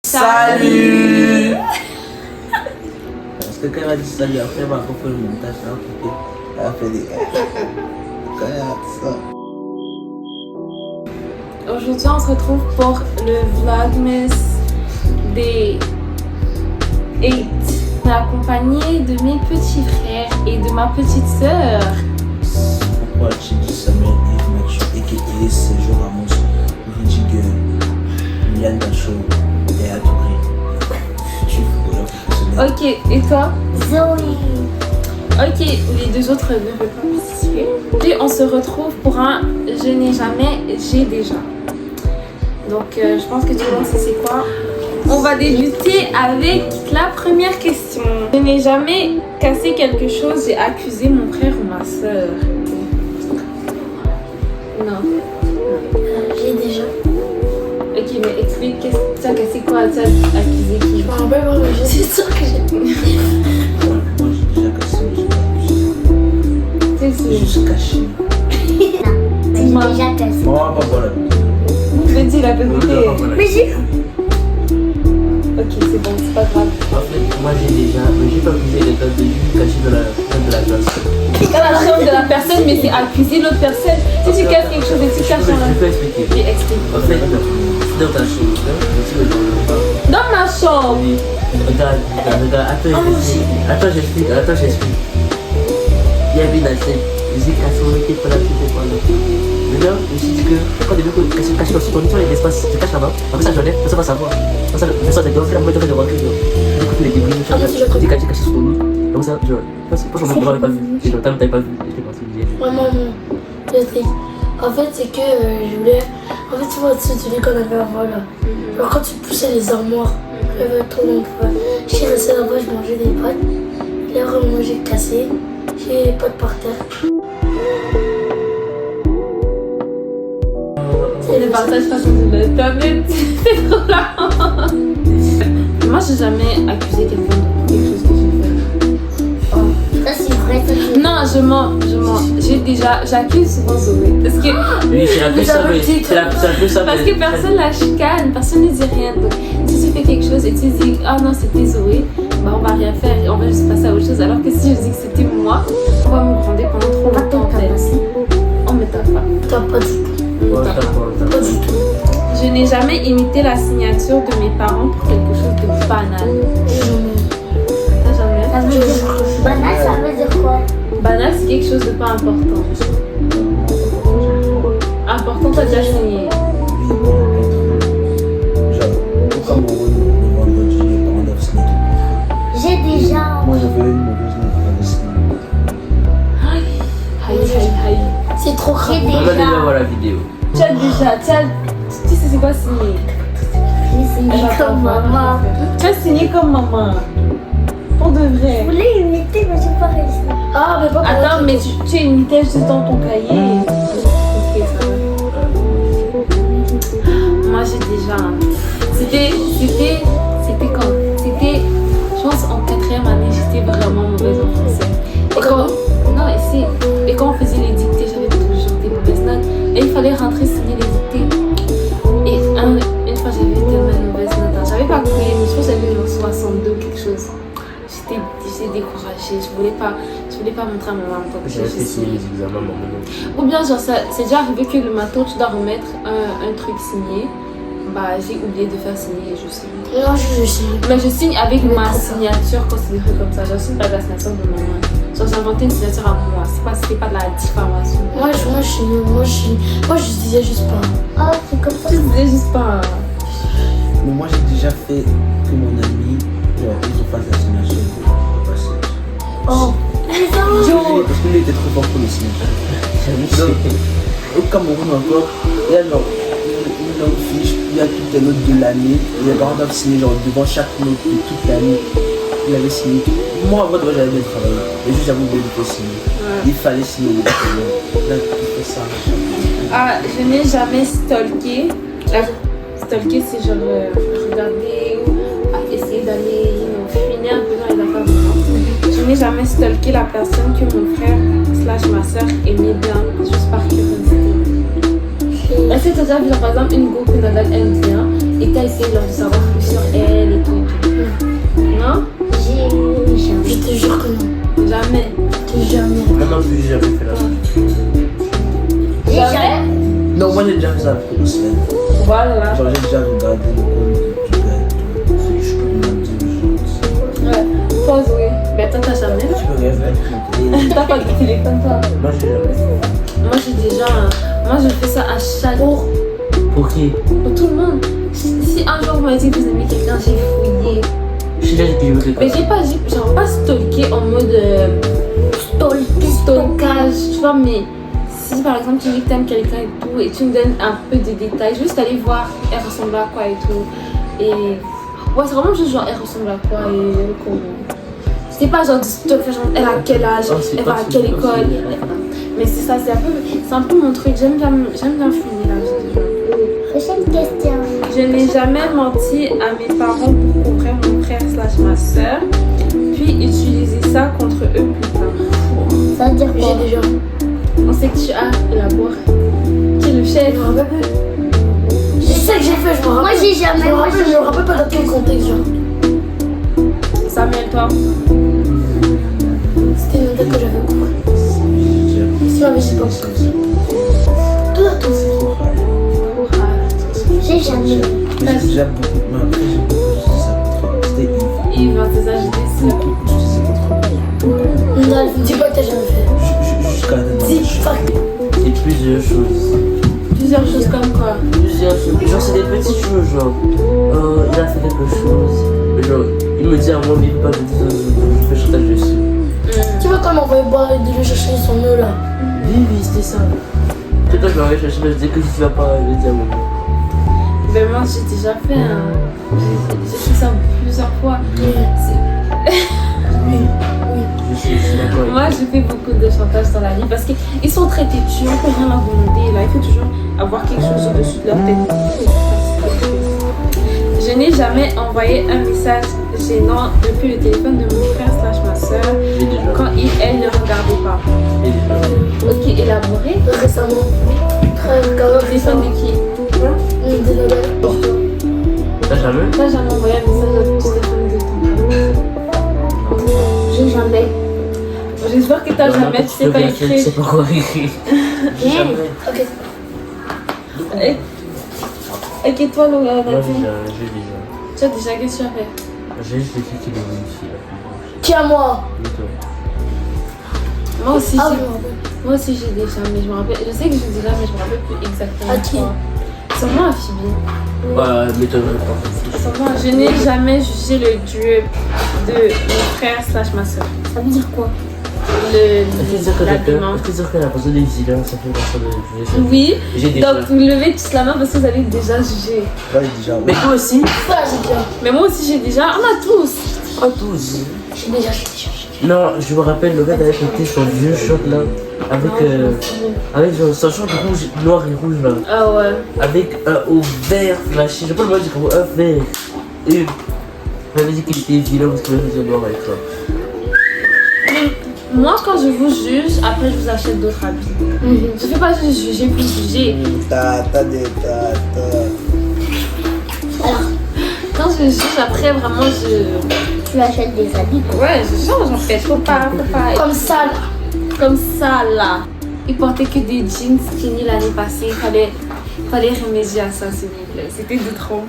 Salut. Parce que quand elle m'a dit salut, après elle m'a fait le montage, elle a fait des... Regarde ça. Aujourd'hui, on se retrouve pour le Vlogmas Day 8. On est accompagné de mes petits frères et de ma petite sœur. Pourquoi tu dis Samuel Yves Mathieu, a.k.a. Séjour Ramos, Rudy Girl, Yann Dacho et Adouré. Futur footballeur professionnel. Ok, et toi? Zoé. Ok, les deux autres ne veulent pas participer. Puis on se retrouve pour un Je n'ai jamais, j'ai déjà. Donc je pense que tu vois c'est quoi. On va débuter avec la première question. Je n'ai jamais cassé quelque chose, j'ai accusé mon frère ou ma soeur. Non. J'ai déjà. Ok, mais explique, tu as cassé quoi? Tu as accusé qui? Je me rappelle pas, mais je suis sûre que j'ai. Moi j'ai déjà cassé, mais C'est juste caché. Non, mais j'ai déjà cassé. Moi, pas voilà. Je dis la vérité. Mais j'ai. Ok, c'est bon, c'est pas grave. En fait, moi j'ai déjà, mais j'ai pas accusé les gars de lui caché dans la crème de la glace. Pas la crème de la personne, mais c'est accuser l'autre personne. Si tu casses quelque chose et tu caches dans la... Je peux expliquer. Oui, explique. En fait, c'est dans ta chambre, Dans ma chambre. oui. Regarde, attends, j'explique. Il y avait une assiette, j'ai cassé mon équipe pour la petite étoile. Maintenant, je me suis dit que quand au début, quand je cache sur ton lit, il y a l'espace, je cache là-bas. Après ça, j'enlève, personne va savoir. Comme ça, le sens est gonflé, la moitié de rentrer. Du coup, tous les débris, j'ai caché sur ton lit. Comme ça, je pense que mon bras n'avait pas vu. Et le temps, t'avais pas vu. J'étais parti. Vraiment, non. Je sais. En fait, c'est que je voulais. En fait, tu vois, tu dis qu'on avait avant là. Alors, quand tu poussais les armoires, j'avais trop longtemps. Je suis restée là-bas, je mangeais des pâtes. Et là, vraiment, j'ai cassé. J'ai les pâtes par terre. Le partage façon de la tablette, c'est trop là. Moi, j'ai jamais accusé quelqu'un de quelque chose que j'ai fait. Ça, c'est vrai, ça, c'est. Non, je mens. J'accuse souvent Zoé. Parce que... Oui, c'est la plus simple. C'est la plus simple. Parce que personne la chicane, personne ne dit rien. Donc, si tu fais quelque chose et tu dis, ah non, c'était Zoé, bah on va rien faire et on va juste passer à autre chose. Alors que si je dis que c'était moi, on va me gronder pendant trop longtemps. On me tape pas. T'as pas du tout. On me tape pas. Pas du tout. Je n'ai jamais imité la signature de mes parents pour quelque chose de banal. T'as jamais? Ça veut dire quoi? Banal, ça veut dire quoi? Banal, c'est quelque chose de pas important. Important, t'as déjà signé. Genre, au Cameroun, le vendredi, les parents doivent signer. J'ai déjà. Moi j'avais une mauvaise note pour le signer. Aïe. C'est trop grave. On va déjà voir la vidéo. Tu sais c'est quoi signer? J'ai signé comme maman. Tu as signé comme maman. Pour de vrai. Je voulais imiter, mais j'ai pas réussi. Ah, mais pas pour Attends, mais tu imitais juste dans ton cahier. Ok, ça va. Moi j'ai déjà. C'était quand? C'était, je pense en 4e année, j'étais vraiment mauvaise en français. Et quand, non, et quand on faisait les dictées, j'avais toujours des mauvaises notes. Et il fallait rentrer signer les dictées. Et une fois j'avais tellement de mauvaises notes. J'avais pas coulé, mais je pense que j'avais genre 62 ou quelque chose. J'étais découragée, je voulais pas montrer à ma maman que J'ai fait signer les examens, maman. ou bien genre c'est déjà arrivé que le matin tu dois remettre un truc signé. Bah j'ai oublié de faire signer et je signe. Non, je signe. Mais je signe avec ma signature considérée comme ça. Je signe pas la signature de maman. Genre j'ai inventé une signature à moi. C'était pas de la diffamation. Moi, je disais juste pas. Ah, c'est comme ça. Je disais juste pas. Mais moi j'ai déjà fait que mon ami, genre, ils ont fait la signature pour passer. Oh. Parce que lui était trop fort pour le signature. Au Cameroun encore, il y a genre une longue fiche, il y a toutes les notes de l'année. Les parents doivent signer genre devant chaque note de toute l'année. Il avait signé. Moi en vrai, j'avais bien travaillé. Et juste j'avais oublié de signer. Il fallait signer le là, il fait ça. Ah, je n'ai jamais stalké. Stalker, c'est genre regarder ou essayer d'aller finir un peu dans les affaires de gens. Je n'ai jamais stalké la personne que mon frère / ma soeur aimait bien, juste par curiosité. Est-ce que tu as déjà vu, genre, par exemple, une go que Nadal aime bien et tu as essayé de savoir plus sur elle et tout. Non? Je te jure que non. Jamais. Je te jamais. Moi non plus, j'ai jamais fait la Jamais? Non, moi j'ai déjà fait ça pour 2 semaines. Voilà. Genre, j'ai déjà regardé le compte du gars. Je peux me dire, Ouais. Toi, Zoé. Mais toi, t'as jamais? tu peux rien faire. T'as pas de téléphone, toi? Moi, j'ai jamais fait. Moi, j'ai déjà. Moi, je fais ça à chaque. Pour qui? Pour tout le monde. Si un jour vous m'avez dit que vous aimez quelqu'un, j'ai fouillé. Je suis déjà depuis le Mais j'ai pas stalké en mode stalkage, tu vois, mais si par exemple tu dis que t'aimes quelqu'un et tout, et tu me donnes un peu de détails, juste aller voir elle ressemble à quoi et tout. Et ouais, c'est vraiment juste genre elle ressemble à quoi et comment. C'était pas genre du stalkage, genre elle a quel âge, Oh, c'est elle pas va à ce quelle genre, école. c'est- Mais c'est ça, c'est un peu mon truc, j'aime bien fouiller la vie des gens. Prochaine question. Je n'ai jamais menti à mes parents pour couvrir mon frère / ma soeur, puis utiliser ça contre eux plus tard. Ça veut dire quoi? J'ai déjà. On sait que tu as la boire. Qui est le chef? Je me rappelle plus. C'est ça que j'ai fait, je me rappelle. Moi j'ai jamais. Je me rappelle pas dans quel contexte, genre. Samuel, toi? C'était une date que j'avais couru. Si, mais j'ai pas. Tout à tout. J'ai jamais. Mais j'ai déjà beaucoup. Mais après, j'ai beaucoup utilisé ça contre. C'était Yves. Yves, c'est ça, j'étais sûre. Beaucoup utilisé contre. Non, dis pas que t'as jamais fait. Jusqu'à la dernière. Dis, fuck. Et plusieurs choses. Plusieurs choses comme quoi? Plusieurs choses. Genre, c'est des petites choses, genre. Il a fait quelque chose. Mais genre, il me dit à moi, mais il peut pas me dire, je fais chantage dessus. Tu vois quand on m'envoyait boire et de lui chercher son nœud là. Oui, c'était ça. Peut-être que je m'avais cherché, mais je disais que si tu vas pas le dire à moi. Ben moi j'ai déjà fait j'ai fait ça plusieurs fois. Je suis d'accord avec Moi j'ai fait beaucoup de chantage dans la vie parce qu'ils sont très têtus, on peut rien leur demander. Là, il faut toujours avoir quelque chose au-dessus de leur tête. Je n'ai jamais envoyé un message gênant depuis le téléphone de mon frère / ma soeur J'ai déjà. quand elle ne regardait pas. J'ai déjà. Ok, élaboré. Récemment. Très grave. Téléphone de qui? Des nouvelles. T'as jamais? T'as jamais envoyé un message au téléphone de ton père? J'ai jamais. J'espère que t'as jamais, tu sais pas Je écrire. sais pas quoi écrire. Jamais. Ok. Ok, toi, Moi, Nathalie, j'ai déjà. tu as déjà qu'est-ce que tu as fait? J'ai juste écrit qu'il est une fille, la plus blanche. Qui à moi? Et toi? Moi aussi, Ah, j'ai- je me rappelle. moi aussi j'ai déjà, mais je me rappelle. Je sais que je dis là, mais je me rappelle plus exactement. À qui? quoi. Sûrement à Phoebe. Bah, m'étonnerait pas. Sûrement. Je n'ai jamais jugé le dieu de mon frère / ma soeur. Ça veut dire quoi? Est-ce que L'habillement. que la personne est vigilante, ça fait comme ça de juger ça? Oui, J'ai déjà. donc vous levez tous la main parce que vous allez déjà juger. Ouais, déjà. Mais toi aussi? Ça, j'ai déjà. Mais moi aussi j'ai déjà, on a tous. Pas tous. J'ai déjà. Non, je me rappelle, le gars avait porté son vieux short là, avec genre, son short rouge, noir et rouge là, Ah ouais. avec un haut vert flashé, je sais pas le mot, j'ai compris, un vert. Et il m'avait dit qu'il était vilain parce qu'il avait fait noir avec ça. Moi quand je vous juge, après je vous achète d'autres habits. Je fais pas juste juger pour juger. Alors, Quand je juge, après vraiment tu achètes des habits. Ouais, je change en fait. Faut pas. Comme ça là. Comme ça là. Il portait que des jeans skinny l'année passée. Fallait remédier à ça s'il vous plaît. C'était de trop.